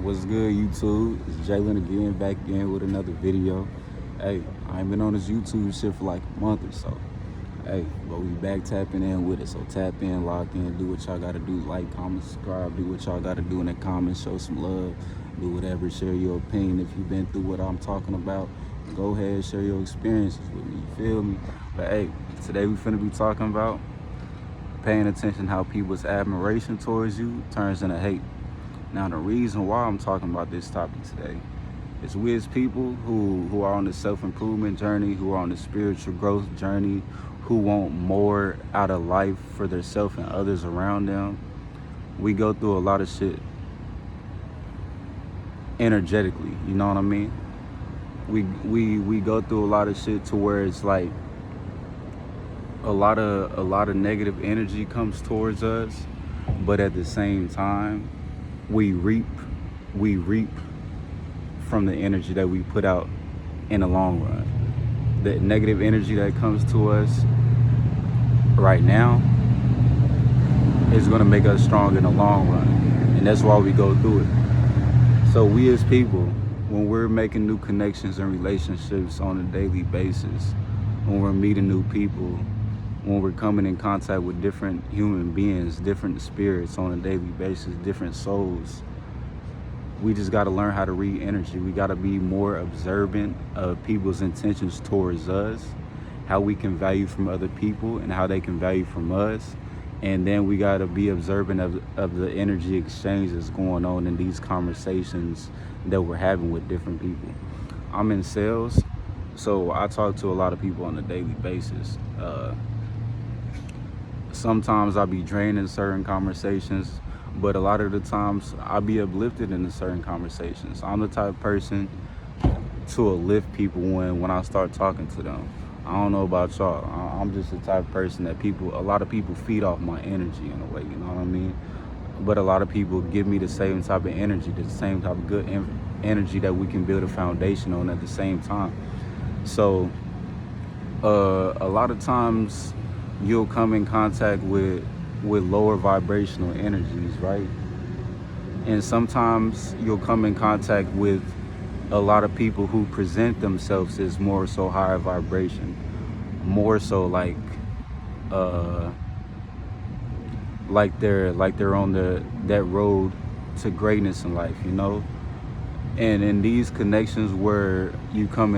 What's good, YouTube? It's Jalen again, back again with another video. Hey, I ain't been on this YouTube shit for like a month or so. Hey, but we back tapping in with it. So tap in, lock in, do what y'all gotta do. Like, comment, subscribe, do what y'all gotta do in the comments. Show some love, do whatever. Share your opinion if you've been through what I'm talking about. Go ahead, share your experiences with me. You feel me? But hey, today we finna be talking about paying attention how people's admiration towards you turns into hate. Now, the reason why I'm talking about this topic today is we as people who are on the self-improvement journey, who are on the spiritual growth journey, who want more out of life for themselves and others around them, we go through a lot of shit energetically, you know what I mean? We go through a lot of shit to where it's like a lot of negative energy comes towards us, but at the same time we reap from the energy that we put out in the long run. The negative energy that comes to us right now is going to make us strong in the long run, and that's why we go through it. So we as people, when we're making new connections and relationships on a daily basis, when we're meeting new people, when we're coming in contact with different human beings, different spirits on a daily basis, different souls, we just got to learn how to read energy. We got to be more observant of people's intentions towards us, how we can value from other people and how they can value from us. And then we got to be observant of the energy exchange that's going on in these conversations that we're having with different people. I'm in sales, so I talk to a lot of people on a daily basis. Sometimes I'll be drained in certain conversations, but a lot of the times I'll be uplifted in certain conversations. I'm the type of person to uplift people when I start talking to them. I don't know about y'all. I'm just the type of person that a lot of people feed off my energy in a way, you know what I mean? But a lot of people give me the same type of energy, the same type of good energy that we can build a foundation on at the same time. So a lot of times you'll come in contact with lower vibrational energies, right? And sometimes you'll come in contact with a lot of people who present themselves as more so higher vibration, more so like they're on that road to greatness in life, you know? And in these connections where you come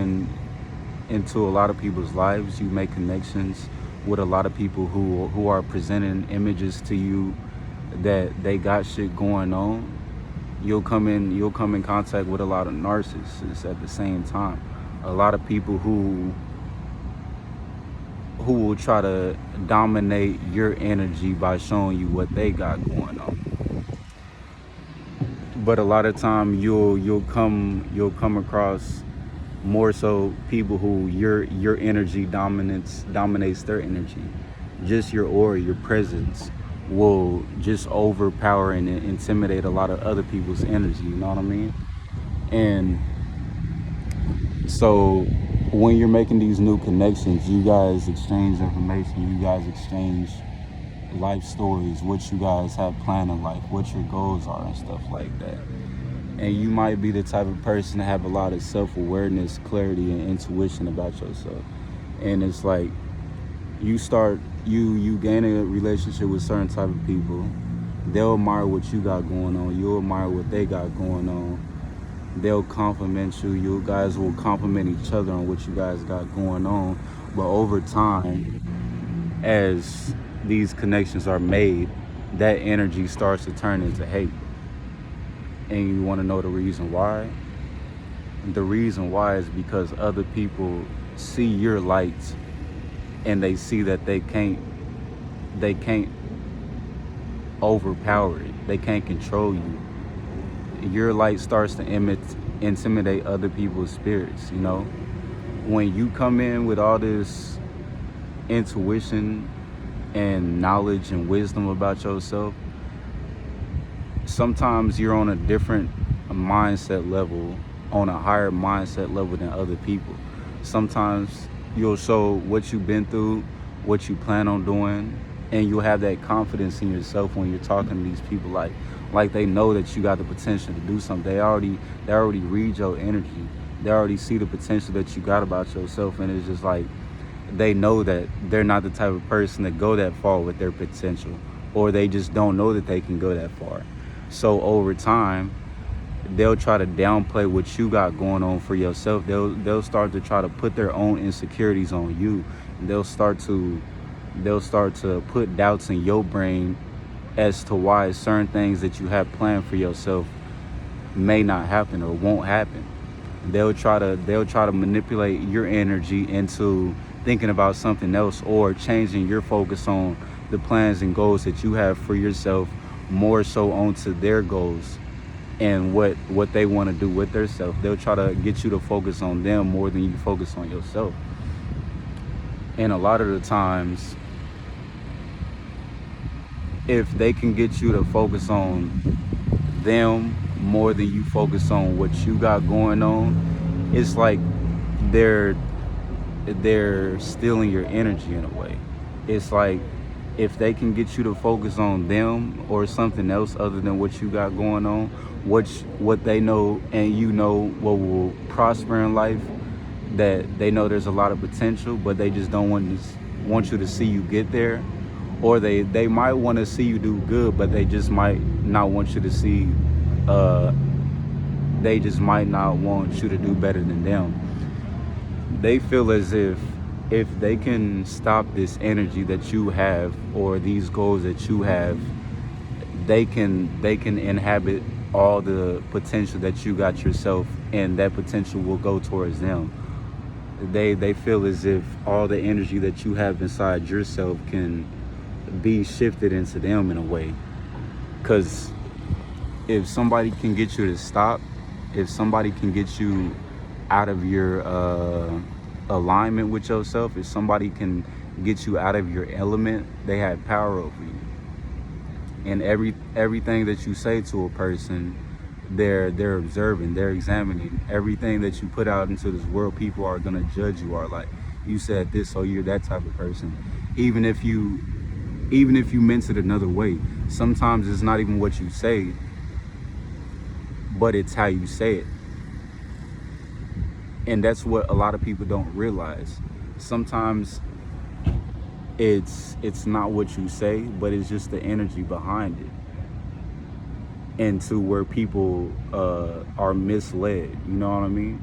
into a lot of people's lives, you make connections with a lot of people who are presenting images to you that they got shit going on. You'll come in contact with a lot of narcissists at the same time. A lot of people who will try to dominate your energy by showing you what they got going on. But a lot of time you'll come across more so people who your energy dominates their energy. Just your aura, your presence will just overpower and intimidate a lot of other people's energy, you know what I mean? And so when you're making these new connections, you guys exchange information, you guys exchange life stories, what you guys have planned in life, what your goals are and stuff like that. And you might be the type of person to have a lot of self-awareness, clarity, and intuition about yourself. And it's like you gain a relationship with certain type of people. They'll admire what you got going on. You'll admire what they got going on. They'll compliment you. You guys will compliment each other on what you guys got going on. But over time, as these connections are made, that energy starts to turn into hate. And you want to know the reason why? The reason why is because other people see your light and they see that they can't overpower it. They can't control you. Your light starts to intimidate other people's spirits, you know? When you come in with all this intuition and knowledge and wisdom about yourself, sometimes you're on a different mindset level, on a higher mindset level than other people. Sometimes you'll show what you've been through, what you plan on doing, and you'll have that confidence in yourself when you're talking to these people like, Like they know that you got the potential to do something. They already read your energy. They already see the potential that you got about yourself, and it's just like they know that they're not the type of person to go that far with their potential, or they just don't know that they can go that far. So over time, they'll try to downplay what you got going on for yourself. They'll start to try to put their own insecurities on you. They'll start to put doubts in your brain as to why certain things that you have planned for yourself may not happen or won't happen. They'll try to manipulate your energy into thinking about something else, or changing your focus on the plans and goals that you have for yourself more so onto their goals and what they want to do with their self. They'll try to get you to focus on them more than you focus on yourself. And a lot of the times, if they can get you to focus on them more than you focus on what you got going on, it's like they're stealing your energy in a way. It's like if they can get you to focus on them or something else other than what you got going on, what they know and you know what will prosper in life, that they know there's a lot of potential, but they just don't want you to see you get there. Or they might want to see you do good, but they just might not want you to see, they just might not want you to do better than them. They feel as if they can stop this energy that you have or these goals that you have, they can inhabit all the potential that you got yourself, and that potential will go towards them. They feel as if all the energy that you have inside yourself can be shifted into them in a way. Because if somebody can get you to stop, if somebody can get you out of your alignment with yourself, if somebody can get you out of your element, they have power over you. And everything that you say to a person, they're observing, they're examining. Everything that you put out into this world, people are gonna judge you. Are like, you said this, so you're that type of person. Even if you meant it another way, sometimes it's not even what you say, but it's how you say it. And that's what a lot of people don't realize. Sometimes it's not what you say, but it's just the energy behind it. And to where people are misled, you know what I mean?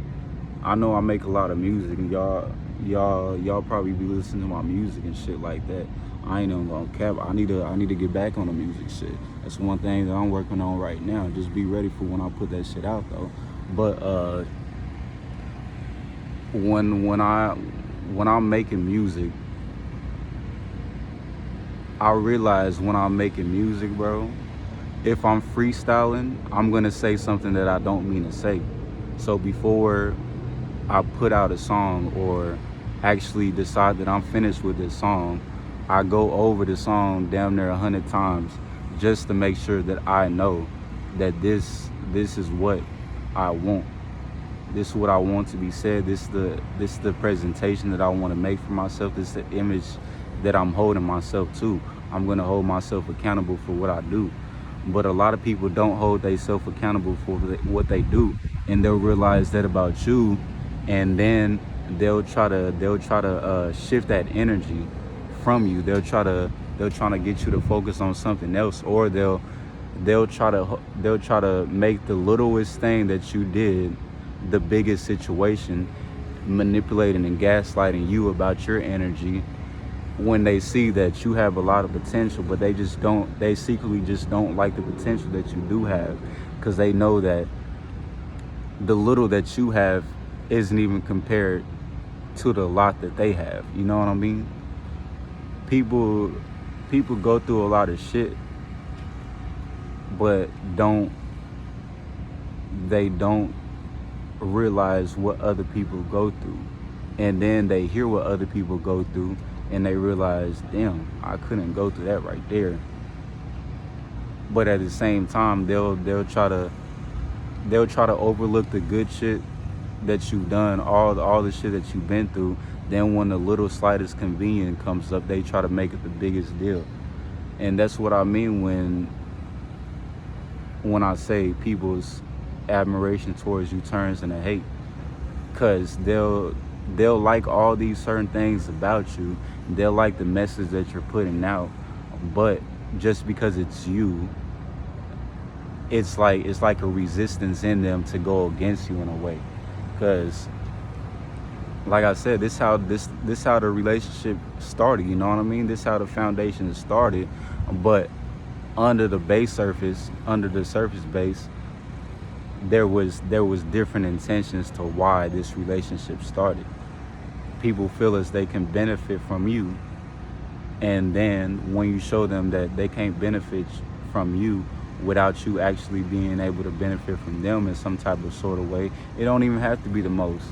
I know I make a lot of music, and y'all probably be listening to my music and shit like that. I ain't even gonna cap. I need to get back on the music shit. That's one thing that I'm working on right now. Just be ready for when I put that shit out though. But when I'm making music, I realize when I'm making music, bro, if I'm freestyling, I'm gonna say something that I don't mean to say. So before I put out a song or actually decide that I'm finished with this song, I go over the song damn near 100 times just to make sure that I know that this is what I want. This is what I want to be said. This is the presentation that I want to make for myself. This is the image that I'm holding myself to. I'm going to hold myself accountable for what I do. But a lot of people don't hold themselves accountable for what they do, and they'll realize that about you, and then they'll try to shift that energy from you. They'll try to get you to focus on something else, or they'll try to make the littlest thing that you did the biggest situation, manipulating and gaslighting you about your energy, when they see that you have a lot of potential, but they secretly just don't like the potential that you do have, because they know that the little that you have isn't even compared to the lot that they have. You know what I mean? People go through a lot of shit, but they don't realize what other people go through. And then they hear what other people go through, and they realize, damn, I couldn't go through that right there. But at the same time, they'll try to overlook the good shit that you've done, all the shit that you've been through. Then when the little slightest convenience comes up, they try to make it the biggest deal. And that's what I mean when I say people's admiration towards you turns into hate, because they'll like all these certain things about you. They'll like the message that you're putting out, but just because it's you, it's like a resistance in them to go against you in a way. Because like I said, this how the relationship started, you know what I mean? This how the foundation started. But under the surface base, there was different intentions to why this relationship started. People feel as they can benefit from you, and then when you show them that they can't benefit from you without you actually being able to benefit from them in some type of sort of way, it don't even have to be the most.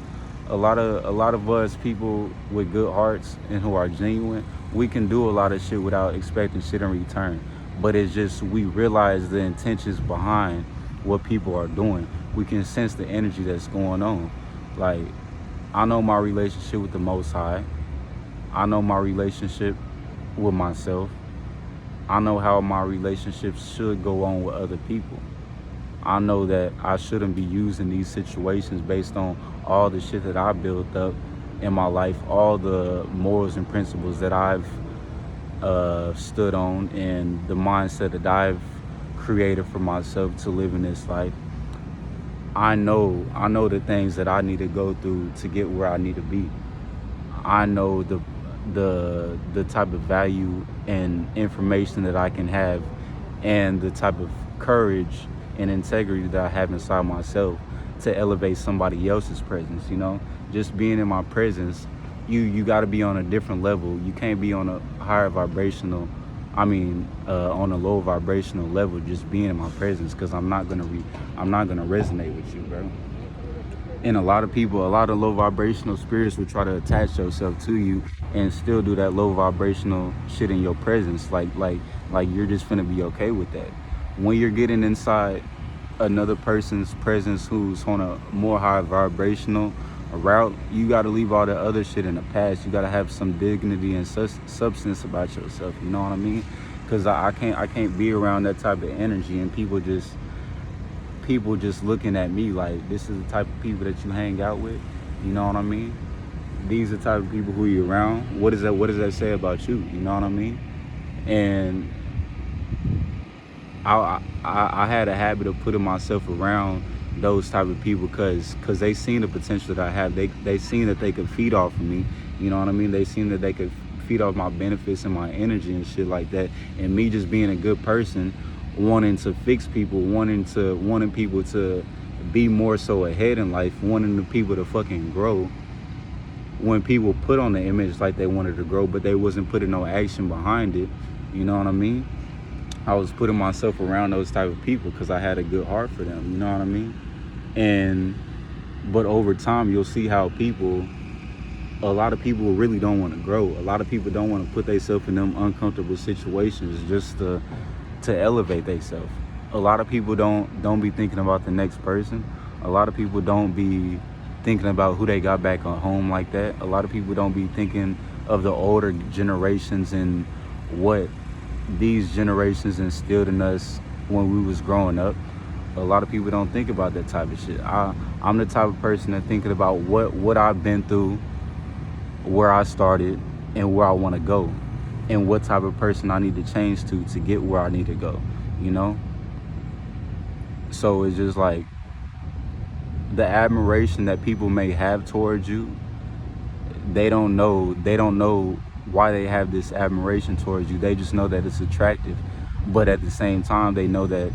A lot of us people with good hearts and who are genuine, we can do a lot of shit without expecting shit in return. But it's just, we realize the intentions behind what people are doing. We can sense the energy that's going on. Like, I know my relationship with the Most High. I know my relationship with myself. I know how my relationships should go on with other people. I know that I shouldn't be using these situations based on all the shit that I built up in my life, all the morals and principles that I've stood on, and the mindset that I've created for myself to live in this life. I know the things that I need to go through to get where I need to be. I know the type of value and information that I can have, and the type of courage and integrity that I have inside myself to elevate somebody else's presence. You know, just being in my presence, you got to be on a different level. You can't be on a higher vibrational, on a low vibrational level just being in my presence, because I'm not gonna resonate with you, bro. And a lot of low vibrational spirits will try to attach yourself to you and still do that low vibrational shit in your presence, like you're just finna be okay with that. When you're getting inside another person's presence who's on a more high vibrational route, you got to leave all the other shit in the past. You got to have some dignity and substance about yourself, you know what I mean? Because I can't be around that type of energy, and people just looking at me like, this is the type of people that you hang out with, you know what I mean? These are the type of people who you're around. What does that say about you, you know what I mean? And I had a habit of putting myself around those type of people because they seen the potential that I have. They seen that they could feed off of me, you know what I mean? They seen that they could feed off my benefits and my energy and shit like that. And me just being a good person, wanting to fix people, wanting people to be more so ahead in life, wanting the people to fucking grow. When people put on the image like they wanted to grow, but they wasn't putting no action behind it, you know what I mean? I was putting myself around those type of people because I had a good heart for them, you know what I mean? But over time, you'll see how a lot of people really don't want to grow. A lot of people don't want to put themselves in them uncomfortable situations just to elevate themselves. A lot of people don't be thinking about the next person. A lot of people don't be thinking about who they got back at home like that. A lot of people don't be thinking of the older generations and what these generations instilled in us when we was growing up. A lot of people don't think about that type of shit. I'm the type of person that thinking about what I've been through, where I started, and where I want to go, and what type of person I need to change to get where I need to go, you know? So it's just like the admiration that people may have towards you, they don't know why they have this admiration towards you. They just know that it's attractive, but at the same time they know that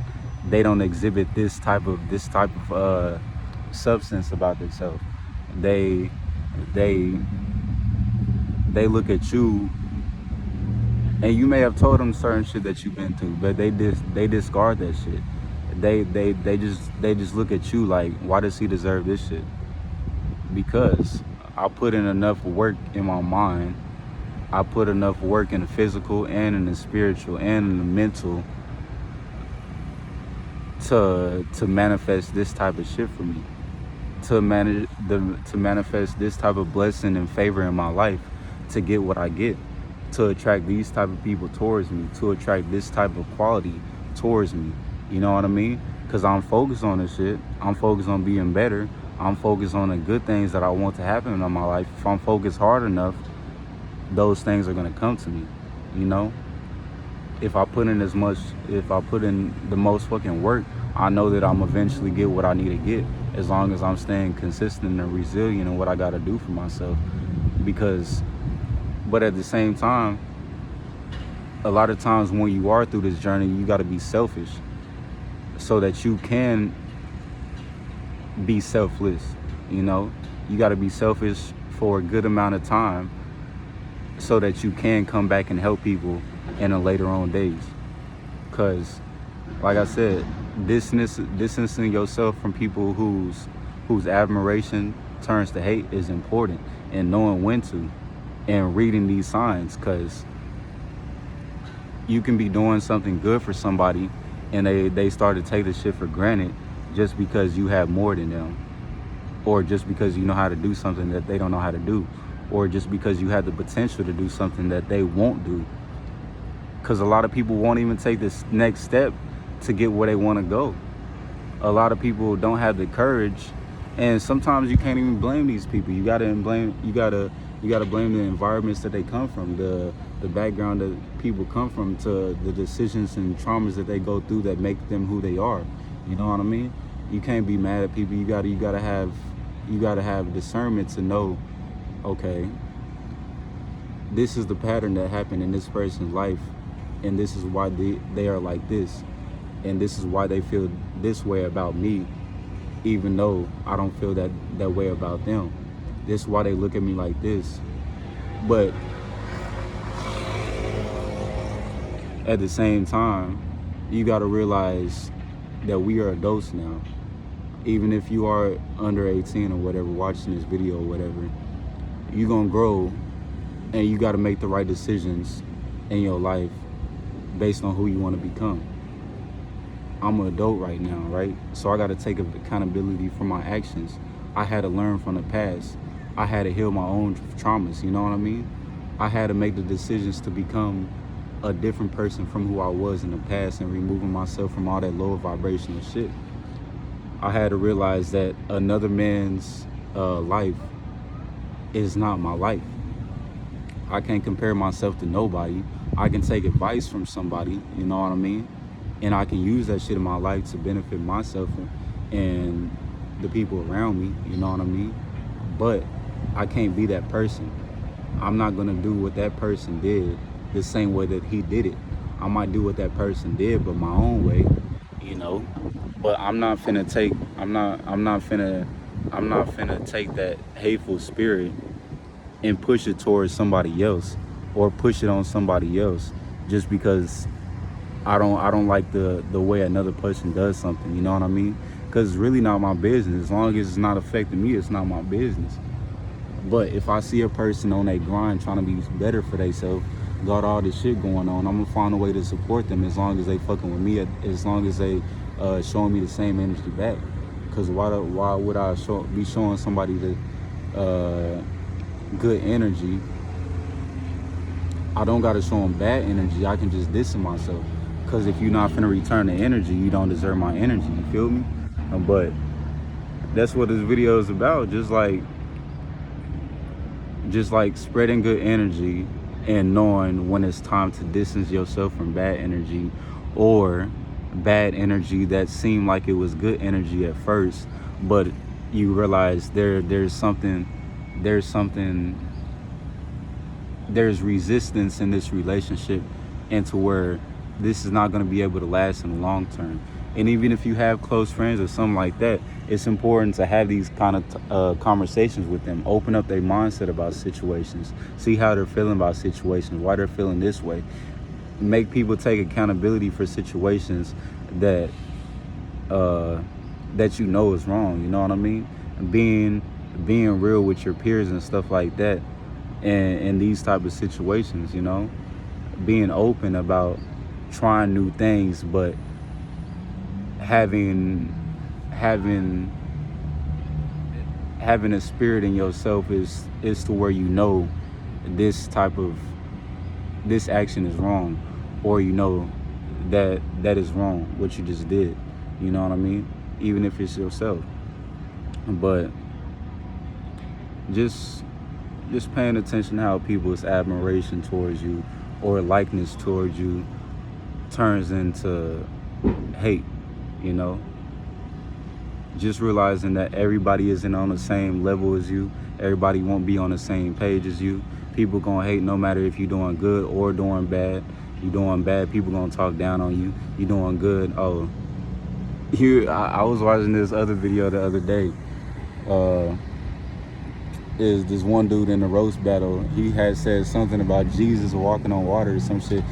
they don't exhibit this type of substance about themselves. They look at you, and you may have told them certain shit that you've been through, but they discard that shit. They just look at you like, why does he deserve this shit? Because I put in enough work in my mind. I put enough work in the physical and in the spiritual and in the mental to manifest this type of shit for me, to manifest this type of blessing and favor in my life, to get what I get, to attract these type of people towards me, to attract this type of quality towards me. You know what I mean? Because I'm focused on this shit. I'm focused on being better. I'm focused on the good things that I want to happen in my life. If I'm focused hard enough, those things are going to come to me, you know? If I put in the most fucking work, I know that I'm eventually get what I need to get, as long as I'm staying consistent and resilient in what I got to do for myself. But at the same time, a lot of times when you are through this journey, you got to be selfish so that you can be selfless, you know? You got to be selfish for a good amount of time so that you can come back and help people in the later on days. Because, like I said, distancing yourself from people whose admiration turns to hate is important, and knowing when to, and reading these signs, because you can be doing something good for somebody and they start to take the shit for granted just because you have more than them, or just because you know how to do something that they don't know how to do, or just because you have the potential to do something that they won't do. Because a lot of people won't even take this next step to get where they want to go. A lot of people don't have the courage, and sometimes you can't even blame these people. You gotta blame the environments that they come from, the background that people come from, to the decisions and traumas that they go through that make them who they are. You know what I mean? You can't be mad at people. You gotta have discernment to know, okay, this is the pattern that happened in this person's life, and this is why they are like this, and this is why they feel this way about me, even though I don't feel that way about them. This is why they look at me like this. But at the same time, you got to realize that we are adults now. Even if you are under 18 or whatever, watching this video or whatever, you're going to grow, and you got to make the right decisions in your life based on who you want to become. I'm an adult right now, right? So I got to take accountability for my actions. I had to learn from the past. I had to heal my own traumas, you know what I mean? I had to make the decisions to become a different person from who I was in the past, and removing myself from all that lower vibrational shit. I had to realize that another man's life is not my life. I can't compare myself to nobody. I can take advice from somebody, you know what I mean? And I can use that shit in my life to benefit myself and the people around me, you know what I mean? But I can't be that person. I'm not gonna do what that person did the same way that he did it. I might do what that person did, but my own way, you know? But I'm not finna take that hateful spirit and push it towards somebody else, or push it on somebody else, just because I don't like the way another person does something, you know what I mean? Because it's really not my business. As long as it's not affecting me, it's not my business. But if I see a person on a grind trying to be better for themselves, got all this shit going on, I'm gonna find a way to support them, as long as they fucking with me, as long as they showing me the same energy back. Because why would I be showing somebody the good energy? I don't gotta show them bad energy. I can just distance myself. Because if you're not finna return the energy, you don't deserve my energy. You feel me? But that's what this video is about. Just like spreading good energy, and knowing when it's time to distance yourself from bad energy, or bad energy that seemed like it was good energy at first, but you realize there's resistance in this relationship, and to where this is not going to be able to last in the long term. And even if you have close friends or something like that, it's important to have these kind of conversations with them. Open up their mindset about situations. See how they're feeling about situations, why they're feeling this way. Make people take accountability for situations that you know is wrong, you know what I mean? And being real with your peers and stuff like that, and in these type of situations, you know? Being open about trying new things, but having a spirit in yourself is to where you know this action is wrong, or you know that is wrong, what you just did. You know what I mean? Even if it's yourself. But just paying attention to how people's admiration towards you or likeness towards you turns into hate, you know? Just realizing that everybody isn't on the same level as you. Everybody won't be on the same page as you. People gonna hate no matter if you're doing good or doing bad. You doing bad, people gonna talk down on you. You doing good, oh, I was watching this other video the other day. Is this one dude in the roast battle, he had said something about Jesus walking on water or some shit.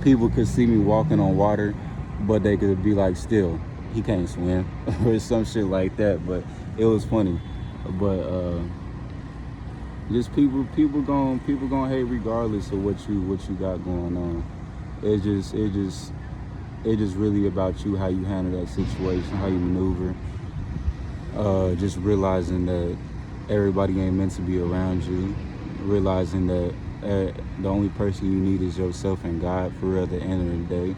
People could see me walking on water, but they could be like, still, he can't swim, or some shit like that. But it was funny. But just people gonna hate regardless of what you got going on. It just really about you, how you handle that situation, how you maneuver. Just realizing that everybody ain't meant to be around you. Realizing that the only person you need is yourself and God for real at the end of the day.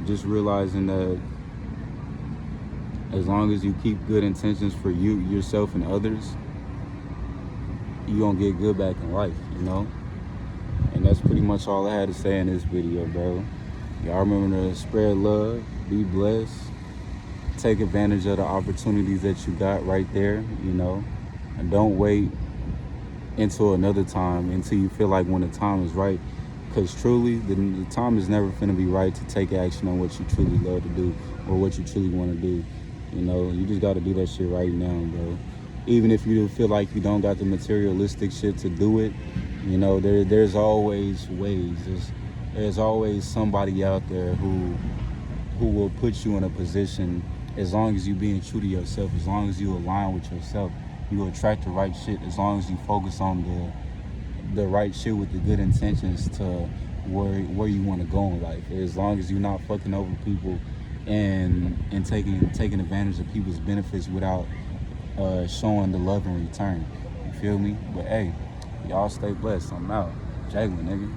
Just realizing that as long as you keep good intentions for you, yourself, and others, you gonna get good back in life, you know? And that's pretty much all I had to say in this video, bro. Y'all remember to spread love, be blessed, take advantage of the opportunities that you got right there, you know? And don't wait until another time, until you feel like when the time is right. Because truly, the time is never finna be right to take action on what you truly love to do or what you truly want to do. You know, you just got to do that shit right now, bro. Even if you feel like you don't got the materialistic shit to do it, you know, there's always ways. There's always somebody out there who will put you in a position, as long as you being true to yourself, as long as you align with yourself, you will attract the right shit, as long as you focus on the right shit with the good intentions to where you want to go in life. As long as you're not fucking over people and taking advantage of people's benefits without showing the love in return. You feel me? But hey, y'all stay blessed. I'm out. Jalen, nigga.